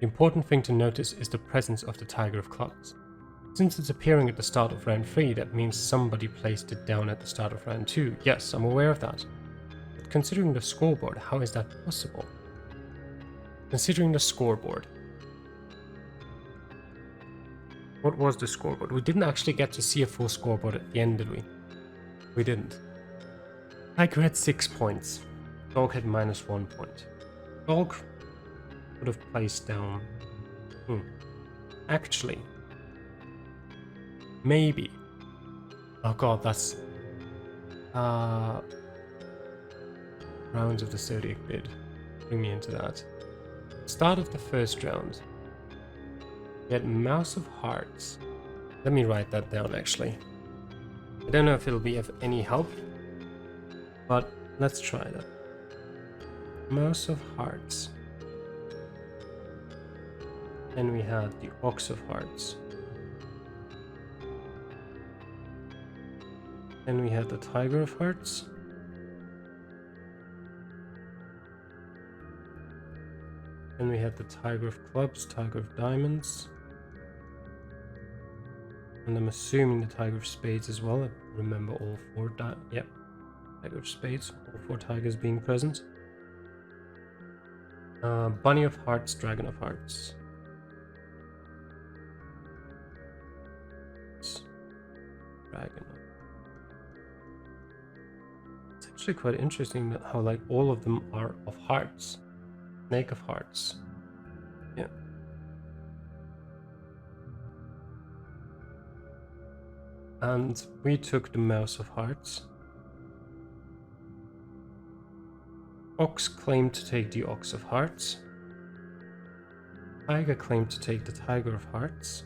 The important thing to notice is the presence of the Tiger of Clubs. Since it's appearing at the start of round 3, that means somebody placed it down at the start of round 2. Yes, I'm aware of that. But considering the scoreboard, how is that possible? Considering the scoreboard. What was the scoreboard? We didn't actually get to see a full scoreboard at the end, did we? We didn't. Tiger had 6 points. Dog had -1 point. Dog would have placed down... Actually... Maybe. Oh god, that's... rounds of the Zodiac bid. Bring me into that. Start of the first round. We had Mouse of Hearts. Let me write that down actually. I don't know if it'll be of any help, but let's try that. Mouse of Hearts. Then we had the Ox of Hearts. Then we had the Tiger of Hearts. Then we had the Tiger of Clubs, Tiger of Diamonds. And I'm assuming the Tiger of Spades as well. I remember all 4 yep. Tiger of Spades, all 4 tigers being present. Bunny of Hearts, Dragon of Hearts. Dragon. It's actually quite interesting that how like all of them are of hearts. Snake of Hearts. Yeah. And we took the Mouse of Hearts. Ox claimed to take the Ox of Hearts. Tiger claimed to take the Tiger of Hearts.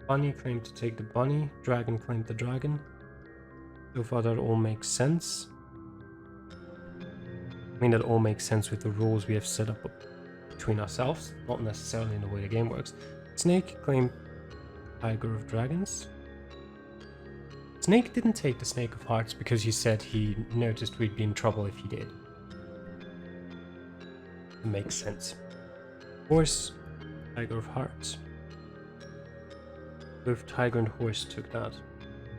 Bunny claimed to take the Bunny. Dragon claimed the Dragon. So far that all makes sense. I mean, that all makes sense with the rules we have set up between ourselves, not necessarily in the way the game works. Snake claimed Tiger of Dragons. Snake didn't take the Snake of Hearts because he said he noticed we'd be in trouble if he did. It makes sense. Horse, Tiger of Hearts. Both Tiger and Horse took that.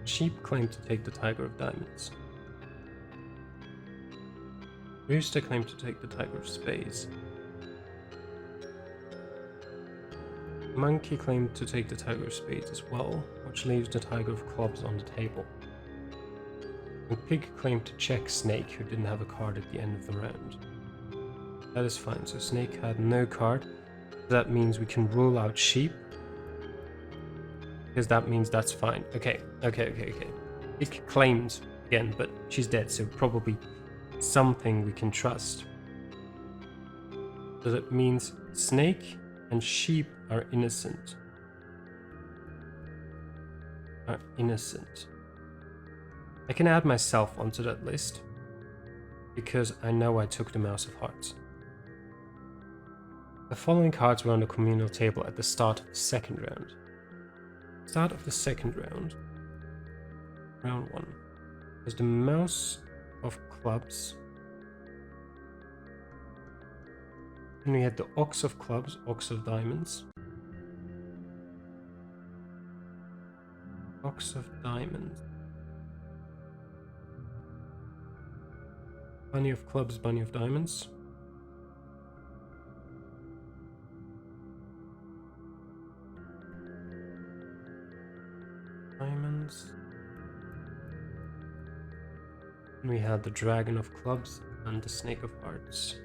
Sheep claimed to take the Tiger of Diamonds. Rooster claimed to take the Tiger of Spades. Monkey claimed to take the Tiger of Spades as well, which leaves the Tiger of Clubs on the table. And Pig claimed to check Snake, who didn't have a card at the end of the round. That is fine, so Snake had no card. That means we can rule out Sheep. Because that means that's fine. Okay. Pig claimed again, but she's dead, so probably something we can trust. So that means Snake and Sheep are innocent. I can add myself onto that list because I know I took the Mouse of Hearts. The following cards were on the communal table at the start of the second round. Start of the second round. Round 1. Was the Mouse of Clubs. And we had the Ox of Clubs, Ox of Diamonds. Ox of Diamonds. Bunny of Clubs, Bunny of Diamonds. Diamonds. And we had the Dragon of Clubs and the Snake of Hearts.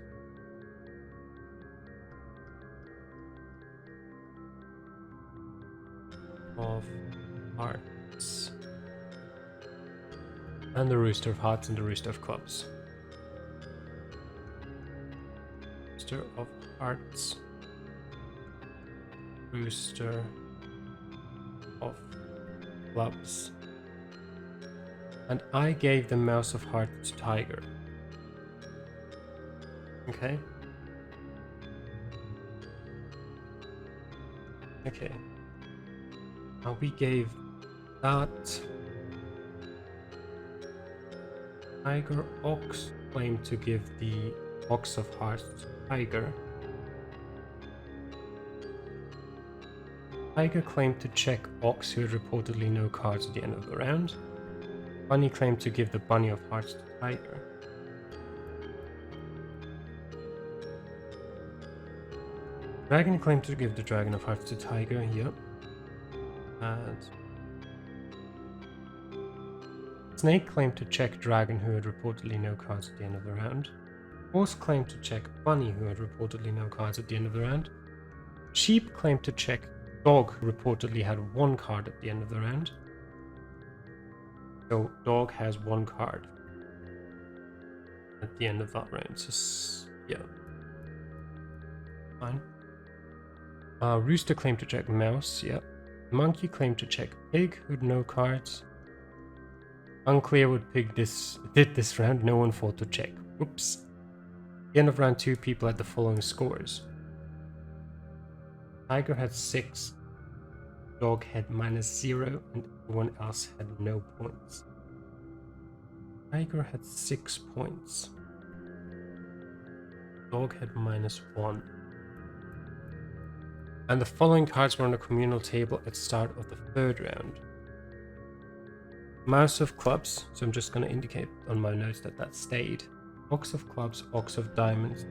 Of Hearts. And the Rooster of Hearts and the Rooster of Clubs. Rooster of Hearts. Rooster of Clubs. And I gave the Mouse of Hearts to Tiger. Okay. Okay. Now we gave that. Tiger Ox claimed to give the Ox of hearts to tiger. Tiger claimed to check Ox, who had reportedly no cards at the end of the round. Bunny claimed to give the bunny of hearts to tiger. Dragon claimed to give the dragon of hearts to tiger. Yep. And Snake claimed to check dragon, who had reportedly no cards at the end of the round. Horse claimed to check bunny, who had reportedly no cards at the end of the round. Sheep claimed to check dog, who reportedly had 1 card at the end of the round. So dog has 1 card at the end of that round. So yeah, fine. Rooster claimed to check mouse. Yep. Monkey claimed to check pig, who had no cards. Unclear what pig did this round. No one thought to check. Oops. At the end of round 2, people had the following scores. Tiger had 6. Dog had -0, and everyone else had no points. Tiger had 6 points. Dog had -1. And the following cards were on the communal table at the start of the 3rd round. Mouse of clubs, so I'm just going to indicate on my notes that stayed. Ox of clubs, ox of diamonds.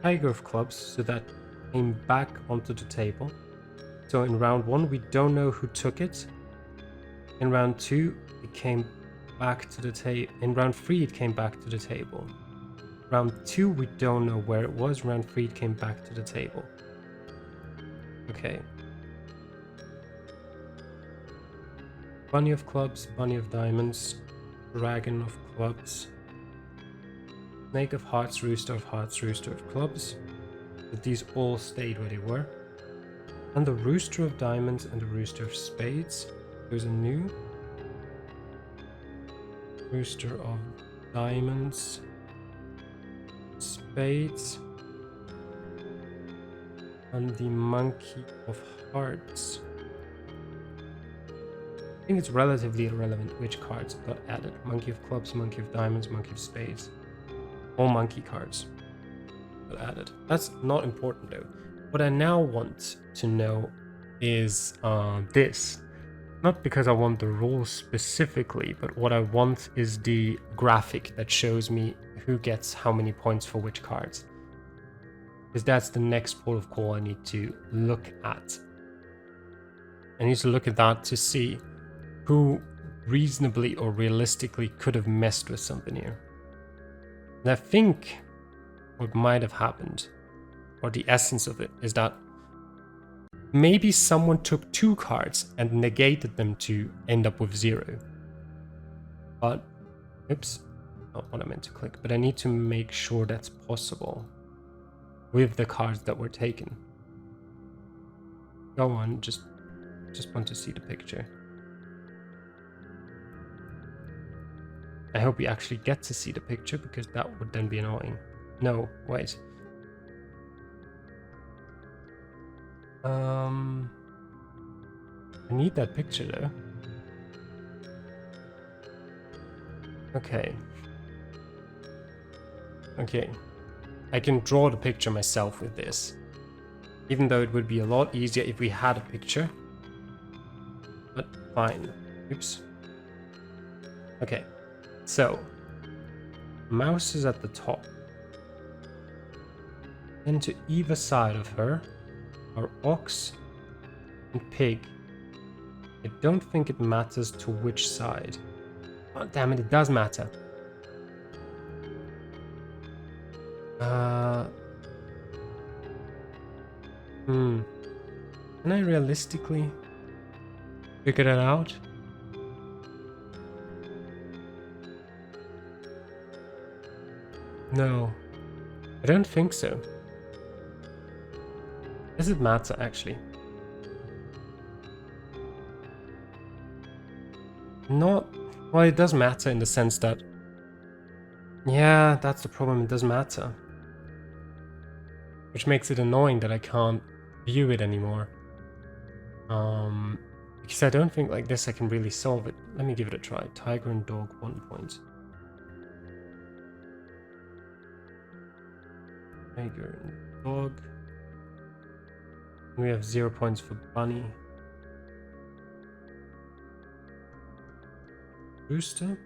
Tiger of clubs, so that came back onto the table. So in round 1, we don't know who took it. In round 2, it came back to the table. In round 3, it came back to the table. Round 2, we don't know where it was. Round 3, it came back to the table. Okay. Bunny of clubs, bunny of diamonds, dragon of clubs, snake of hearts, rooster of clubs. But these all stayed where they were. And the rooster of diamonds and the rooster of spades. There's a new rooster of diamonds, spades, and the monkey of hearts. I think it's relatively irrelevant which cards got added. Monkey of clubs, monkey of diamonds, monkey of spades. All monkey cards got added. That's not important though. What I now want to know is this. Not because I want the rules specifically, but what I want is the graphic that shows me who gets how many points for which cards. Because that's the next port of call I need to look at. I need to look at that to see who reasonably or realistically could have messed with something here. And I think what might have happened, or the essence of it, is that maybe someone took 2 cards and negated them to end up with 0. But, oops, not what I meant to click, but I need to make sure that's possible with the cards that were taken. Go on, just want to see the picture. I hope we actually get to see the picture, because that would then be annoying. No, wait. I need that picture though. Okay. Okay. I can draw the picture myself with this. Even though it would be a lot easier if we had a picture. But fine. Oops. Okay. So, mouse is at the top. Then to either side of her are ox and pig. I don't think it matters to which side. Oh, damn it, it does matter. Can I realistically figure that out? No, I don't think so. Does it matter, actually? Not... Well, it does matter in the sense that... Yeah, that's the problem, it does matter. Which makes it annoying that I can't view it anymore. Because I don't think like this I can really solve it. Let me give it a try. Tiger and dog, 1 point. Tiger and dog. We have 0 points for bunny. Rooster.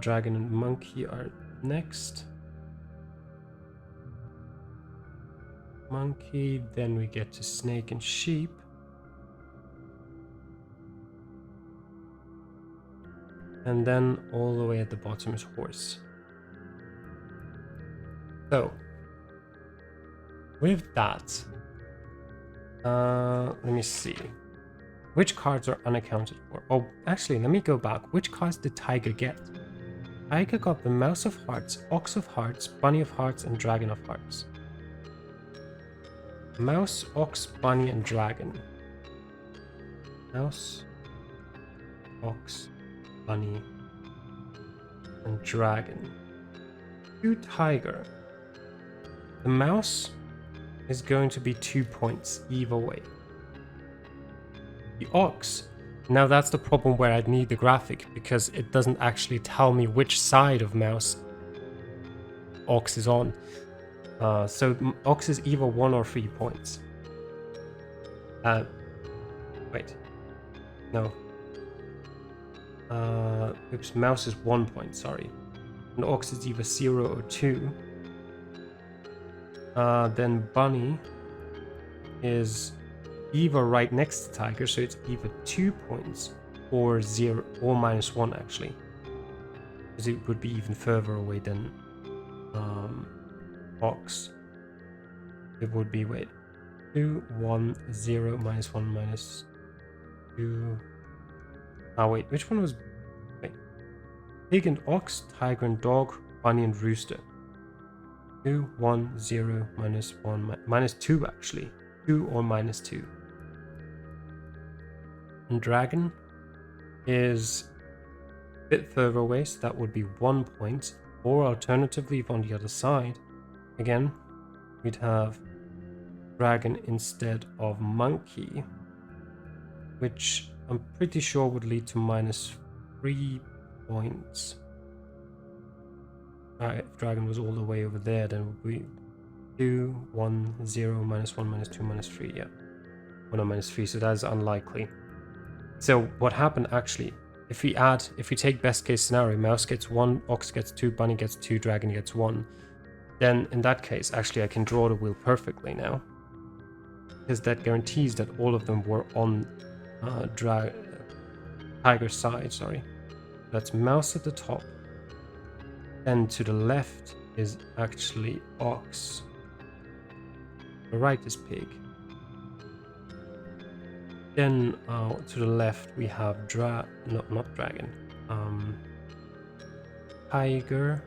Dragon and monkey are next. Monkey, then we get to snake and sheep. And then all the way at the bottom is horse. So, with that, let me see. Which cards are unaccounted for? Oh, actually, let me go back. Which cards did Tiger get? Tiger got the Mouse of Hearts, Ox of Hearts, Bunny of Hearts, and Dragon of Hearts. Mouse, Ox, Bunny, and Dragon. Mouse, Ox, Bunny, and Dragon. To Tiger. The mouse is going to be 2 points either way. The ox, now that's the problem where I'd need the graphic because it doesn't actually tell me which side of mouse ox is on. So ox is either 1 or 3 points. Wait. No. Oops, mouse is 1 point, sorry. And ox is either 0 or 2. Then bunny is either right next to tiger, so it's either 2 points or 0 or -1 actually. Because it would be even further away than ox. It would be, wait, 2, 1, 0, -1, -2. Wait, which one was, wait, pig and ox, tiger and dog, bunny and rooster. 2, 1, 0, -1, -2 actually. 2 or -2. And dragon is a bit further away, so that would be 1 point. Or alternatively, if on the other side, again, we'd have dragon instead of monkey, which I'm pretty sure would lead to -3 points. If dragon was all the way over there, then it would be 2, 1, 0, -1, -2, -3, yeah. Well, no, -3, so that is unlikely. So what happened actually, if we take best case scenario, mouse gets 1, ox gets 2, bunny gets 2, dragon gets 1, then in that case, actually I can draw the wheel perfectly now. Because that guarantees that all of them were on tiger's side, sorry. That's mouse at the top. And to the left is actually ox. The right is pig. Then to the left we have not dragon. Tiger,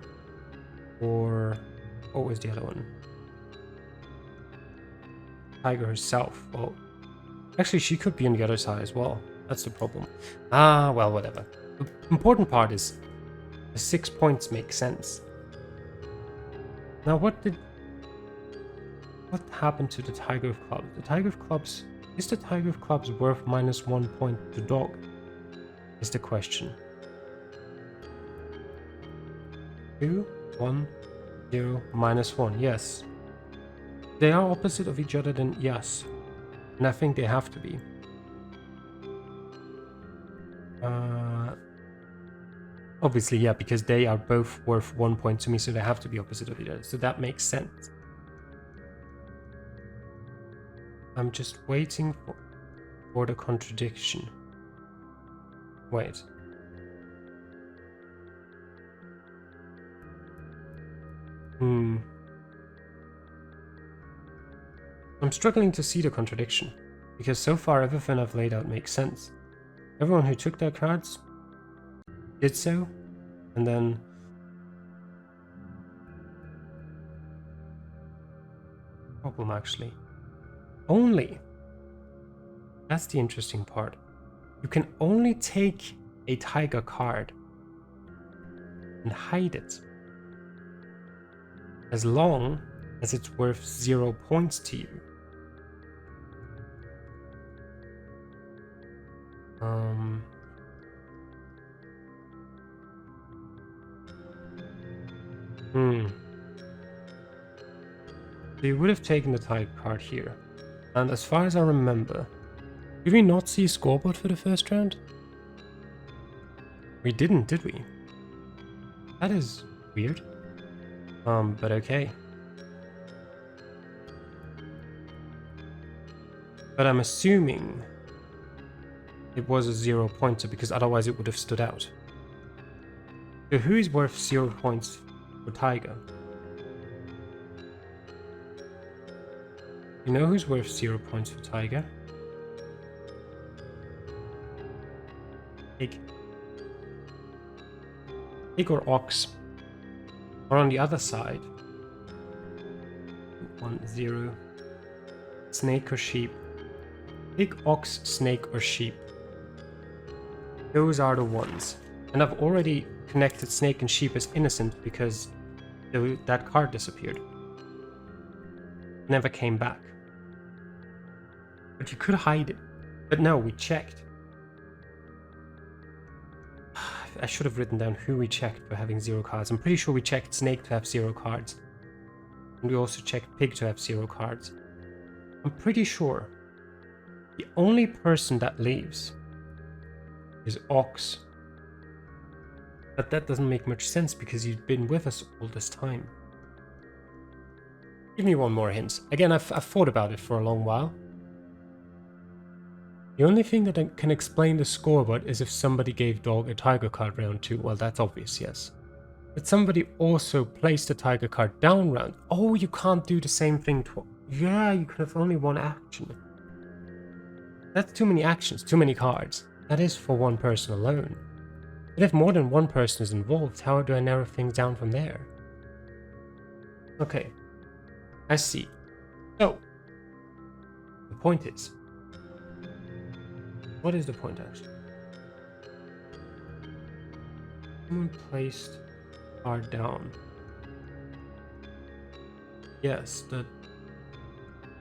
or what was the other one? Tiger herself. Well, actually she could be on the other side as well. That's the problem. Well, whatever. The important part is the 6 points make sense. Now what happened to the tiger of clubs? The tiger of clubs, is the tiger of clubs worth -1 point to dog? Is the question. 2, 1, 0, -1, yes. They are opposite of each other, then yes. And I think they have to be. Obviously, yeah, because they are both worth 1 point to me, so they have to be opposite of each other. So that makes sense. I'm just waiting for the contradiction. Wait. I'm struggling to see the contradiction, because so far everything I've laid out makes sense. Everyone who took their cards did so, and then problem actually. Only, that's the interesting part. You can only take a tiger card and hide it as long as it's worth 0 points to you. Hmm. So you would have taken the tiger card here. And as far as I remember, did we not see a scoreboard for the first round? We didn't, did we? That is weird. But okay. But I'm assuming it was a 0 pointer because otherwise it would have stood out. So who is worth 0 points for Tiger? You know who's worth 0 points for Tiger? Pig. Pig or ox. Or on the other side. 1, 0. Snake or sheep. Pig, ox, snake, or sheep. Those are the ones. And I've already connected snake and sheep as innocent because that card disappeared. Never came back. But you could hide it. But no, we checked. I should have written down who we checked for having 0 cards. I'm pretty sure we checked snake to have 0 cards. And we also checked pig to have 0 cards. I'm pretty sure the only person that leaves is ox. But that doesn't make much sense because you've been with us all this time. Give me one more hint. Again, I've thought about it for a long while. The only thing that can explain the scoreboard is if somebody gave dog a tiger card round 2. Well, that's obvious, yes. But somebody also placed a tiger card down round. Oh, you can't do the same thing twice. Yeah, you can have only one action. That's too many actions, too many cards. That is for one person alone. But if more than one person is involved, how do I narrow things down from there? Okay, I see. So, the point is... What is the point actually? Someone placed card down. Yes, the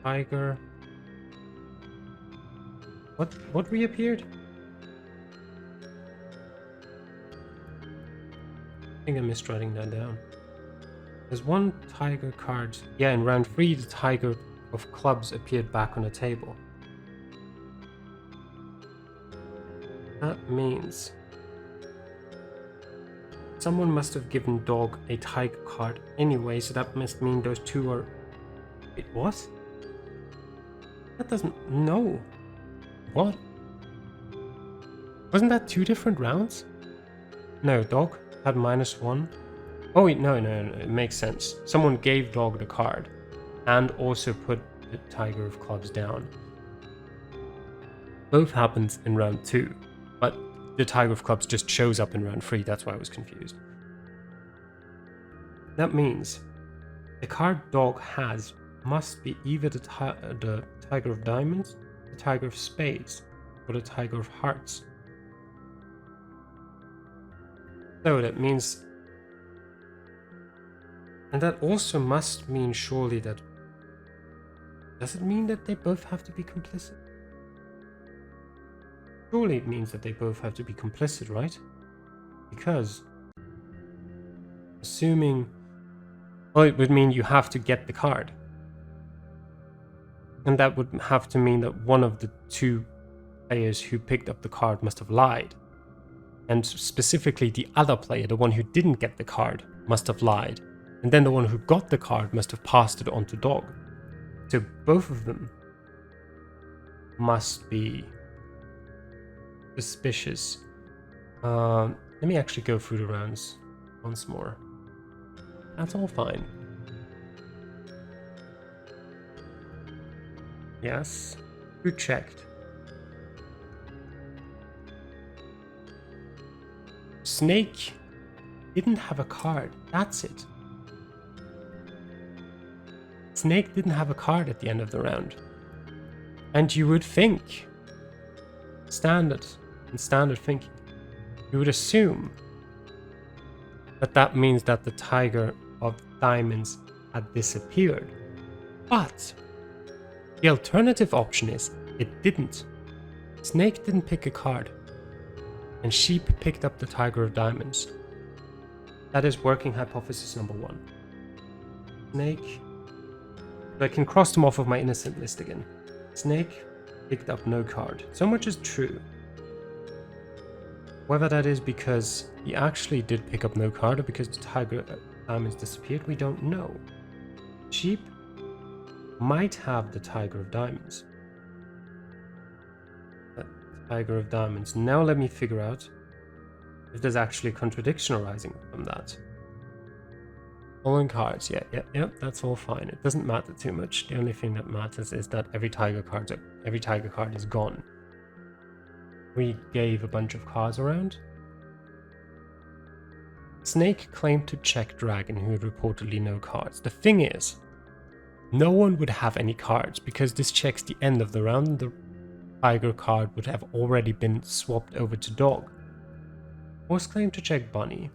tiger... What reappeared? I think I missed writing that down. There's one tiger card. Yeah, in round 3, the tiger of clubs appeared back on the table. That means someone must have given dog a tiger card anyway, so that must mean those two are... Wait, what? That doesn't... No. What? Wasn't that 2 different rounds? No, dog had -1. Oh wait, no, it makes sense. Someone gave dog the card and also put the tiger of clubs down. Both happens in round 2, but the tiger of clubs just shows up in round 3, that's why I was confused. That means the card dog has must be either the tiger of diamonds, the tiger of spades, or the tiger of hearts. So that means... And that also must mean surely that... Does it mean that they both have to be complicit? Surely it means that they both have to be complicit, right? Because... Assuming... Well, it would mean you have to get the card. And that would have to mean that one of the 2 players who picked up the card must have lied. And specifically the other player, the one who didn't get the card, must have lied. And then the one who got the card must have passed it on to dog. So both of them must be suspicious. Let me actually go through the rounds once more. That's all fine. Yes, who checked? Snake didn't have a card, that's it. Snake didn't have a card at the end of the round. And you would think, standard thinking, you would assume that that means that the tiger of diamonds had disappeared. But the alternative option is it didn't. Snake didn't pick a card, and sheep picked up the tiger of diamonds. That is working hypothesis number 1. Snake. I can cross them off of my innocent list again. Snake picked up no card. So much is true. Whether that is because he actually did pick up no card or because the tiger diamonds disappeared, we don't know. Sheep might have the tiger of diamonds. Tiger of diamonds. Now let me figure out if there's actually a contradiction arising from that. Following cards, yeah, that's all fine. It doesn't matter too much. The only thing that matters is that every tiger card is gone. We gave a bunch of cards around. Snake claimed to check Dragon, who had reportedly no cards. The thing is, no one would have any cards because this checks the end of the round. The tiger card would have already been swapped over to dog. Horse claimed to check Bunny.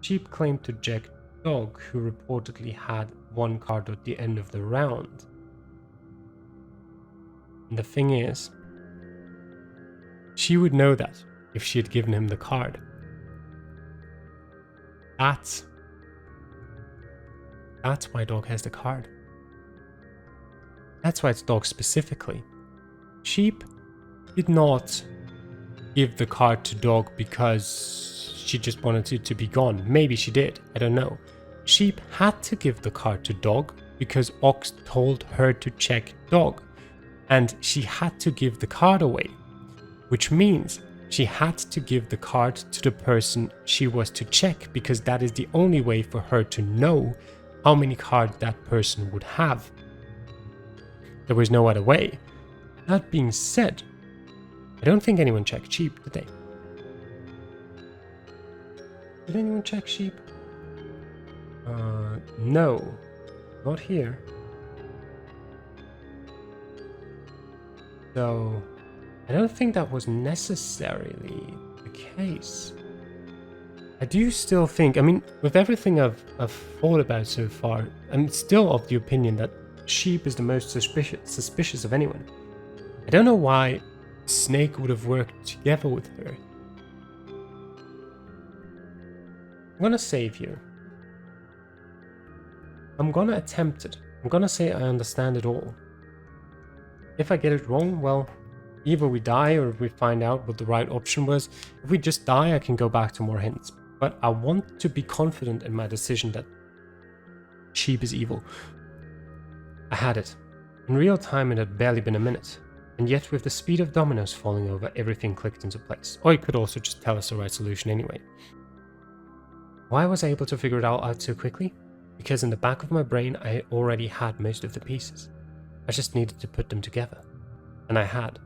Sheep claimed to check Dog, who reportedly had one card at the end of the round. And the thing is, she would know that if she had given him the card. That's why Dog has the card. That's why it's Dog specifically. Sheep did not give the card to Dog because she just wanted it to be gone. Maybe she did, I don't know. Sheep had to give the card to Dog because Ox told her to check Dog. And she had to give the card away, which means she had to give the card to the person she was to check because that is the only way for her to know how many cards that person would have. There was no other way. That being said, I don't think anyone checked Sheep, did they? Did anyone check Sheep? No. Not here. So, I don't think that was necessarily the case. I do still think, I mean, with everything I've thought about so far, I'm still of the opinion that Sheep is the most suspicious of anyone. I don't know why Snake would have worked together with her. I'm gonna save you. I'm gonna attempt it. I'm gonna say I understand it all. If I get it wrong, well, either we die or we find out what the right option was. If we just die, I can go back to more hints. But I want to be confident in my decision that Sheep is evil. I had it. In real time, it had barely been a minute. And yet, with the speed of dominoes falling over, everything clicked into place. Or it could also just tell us the right solution anyway. Why was I able to figure it all out so quickly? Because in the back of my brain, I already had most of the pieces. I just needed to put them together. And I had.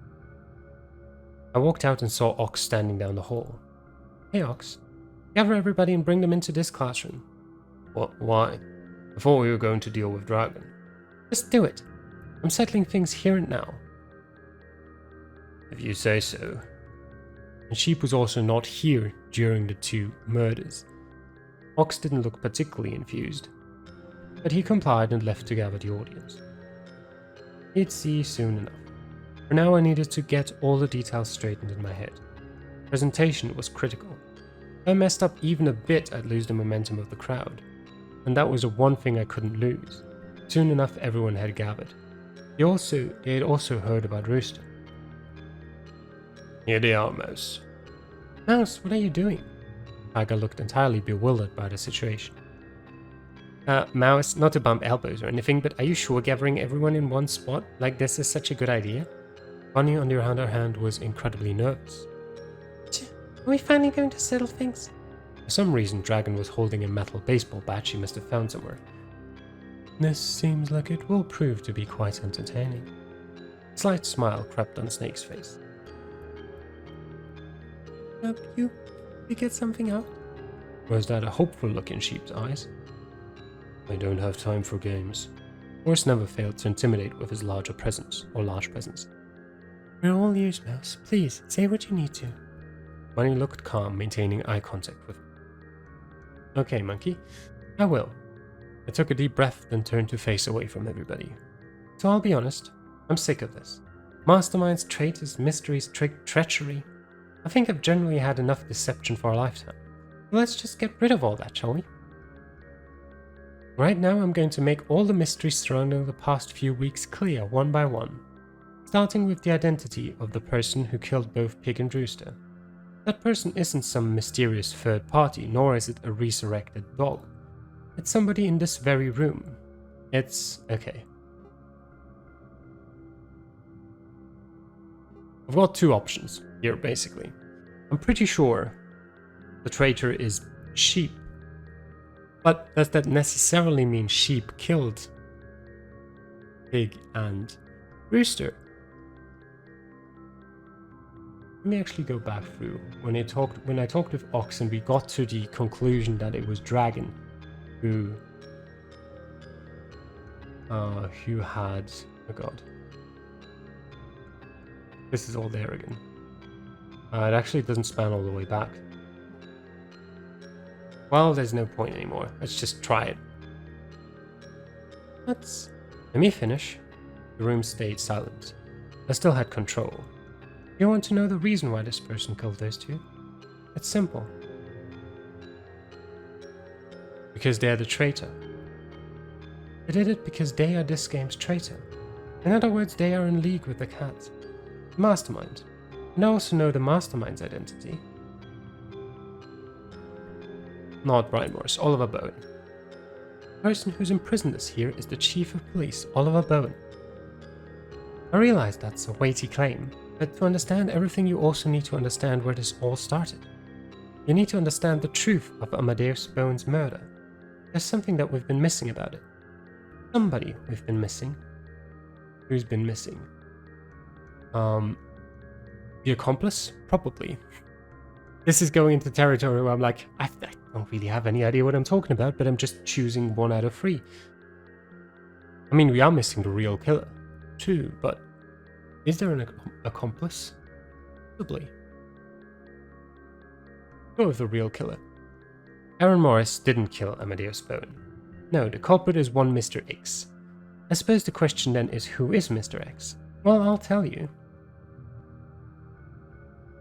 I walked out and saw Ox standing down the hall. Hey Ox, gather everybody and bring them into this classroom. What? Why? I thought we were going to deal with Dragon. Just do it. I'm settling things here and now. If you say so. And Sheep was also not here during the 2 murders. Ox didn't look particularly enthused, but he complied and left to gather the audience. He'd see soon enough. For now I needed to get all the details straightened in my head. Presentation was critical. If I messed up even a bit, I'd lose the momentum of the crowd, and that was the one thing I couldn't lose. Soon enough everyone had gathered. They had also heard about Rooster. Here they are, Mouse. Mouse, what are you doing? Tiger looked entirely bewildered by the situation. Mouse, not to bump elbows or anything, but are you sure gathering everyone in one spot like this is such a good idea? Bunny, on the other hand, was incredibly nervous. Are we finally going to settle things? For some reason, Dragon was holding a metal baseball bat she must have found somewhere. This seems like it will prove to be quite entertaining. A slight smile crept on Snake's face. You get something out? Was that a hopeful look in Sheep's eyes? I don't have time for games. Horse never failed to intimidate with his large presence. We're all ears, Mouse. Please, say what you need to. Bunny looked calm, maintaining eye contact with him. Okay, Monkey, I will. I took a deep breath, then turned to face away from everybody. So I'll be honest, I'm sick of this. Masterminds, traitors, mysteries, treachery. I think I've generally had enough deception for a lifetime. Let's just get rid of all that, shall we? Right now I'm going to make all the mysteries surrounding the past few weeks clear one by one, starting with the identity of the person who killed both Pig and Rooster. That person isn't some mysterious third party, nor is it a resurrected dog. It's somebody in this very room. It's... okay. I've got two options here, basically. I'm pretty sure the traitor is sheep. But does that necessarily mean sheep killed Pig and Rooster? Let me actually go back through. When I talked with Oxen, we got to the conclusion that it was Dragon who had... oh god. This is all there again. It actually doesn't span all the way back. Well, there's no point anymore. Let's just try it. Let me finish. The room stayed silent. I still had control. You want to know the reason why this person killed those two? It's simple. Because they're the traitor. They did it because they are this game's traitor. In other words, they are in league with the cat. The mastermind. And I also know the mastermind's identity. Not Brian Morris, Oliver Bowen. The person who's imprisoned us here is the Chief of Police, Oliver Bowen. I realize that's a weighty claim, but to understand everything you also need to understand where this all started. You need to understand the truth of Amadeus Bowen's murder. There's something that we've been missing about it. Somebody we've been missing. Who's been missing? The accomplice? Probably. This is going into territory where I'm like, I don't really have any idea what I'm talking about, but I'm just choosing 1 out of 3. I mean, we are missing the real killer, too, but is there an accomplice? Probably. Go with the real killer. Aaron Morris didn't kill Amadeus Bowen. No, the culprit is one Mr. X. I suppose the question then is, who is Mr. X? Well, I'll tell you.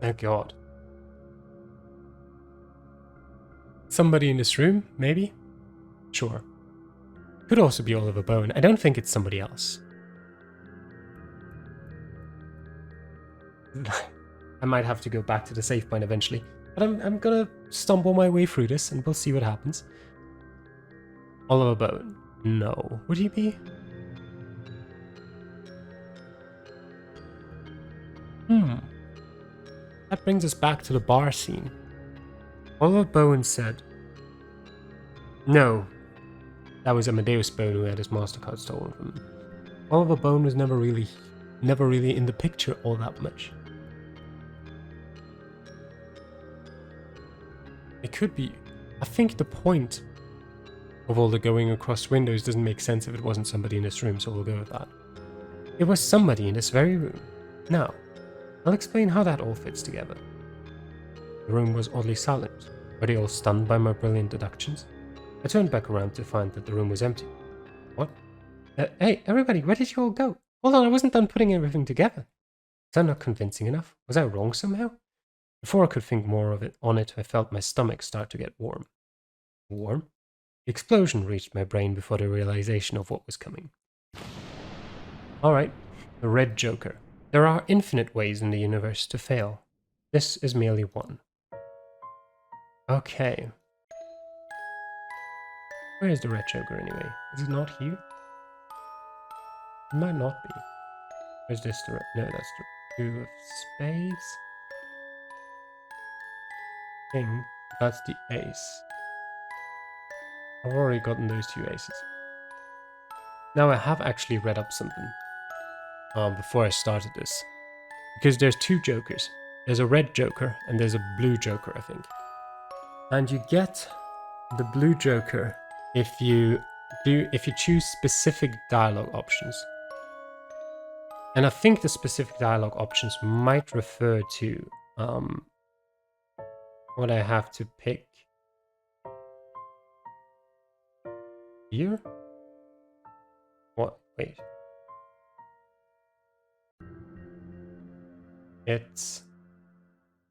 Oh god. Somebody in this room, maybe? Sure. Could also be Oliver Bowen. I don't think it's somebody else. I might have to go back to the save point eventually. But I'm gonna stumble my way through this and we'll see what happens. Oliver Bowen. No. Would he be? That brings us back to the bar scene. Oliver Bowen said... No. That was Amadeus Bowen who had his MasterCard stolen from him. Oliver Bowen was never really in the picture all that much. It could be... I think the point of all the going across windows doesn't make sense if it wasn't somebody in this room, so we'll go with that. It was somebody in this very room. Now, I'll explain how that all fits together. The room was oddly silent. Were they all stunned by my brilliant deductions? I turned back around to find that the room was empty. What? Hey, everybody, where did you all go? Hold on, I wasn't done putting everything together. Was that not convincing enough? Was I wrong somehow? Before I could think more of it on it, I felt my stomach start to get warm. Warm? The explosion reached my brain before the realization of what was coming. Alright, the Red Joker. There are infinite ways in the universe to fail. This is merely one. Okay. Where is the Red Joker anyway? Is it not here? It might not be. Where's this? No, that's the 2 of spades. King. That's the ace. I've already gotten those 2 aces. Now I have actually read up something before I started this. Because there's 2 jokers. There's a red joker and there's a blue joker, I think. And you get the blue joker if you choose specific dialogue options. And I think the specific dialogue options might refer to what I have to pick here. What? Wait. It's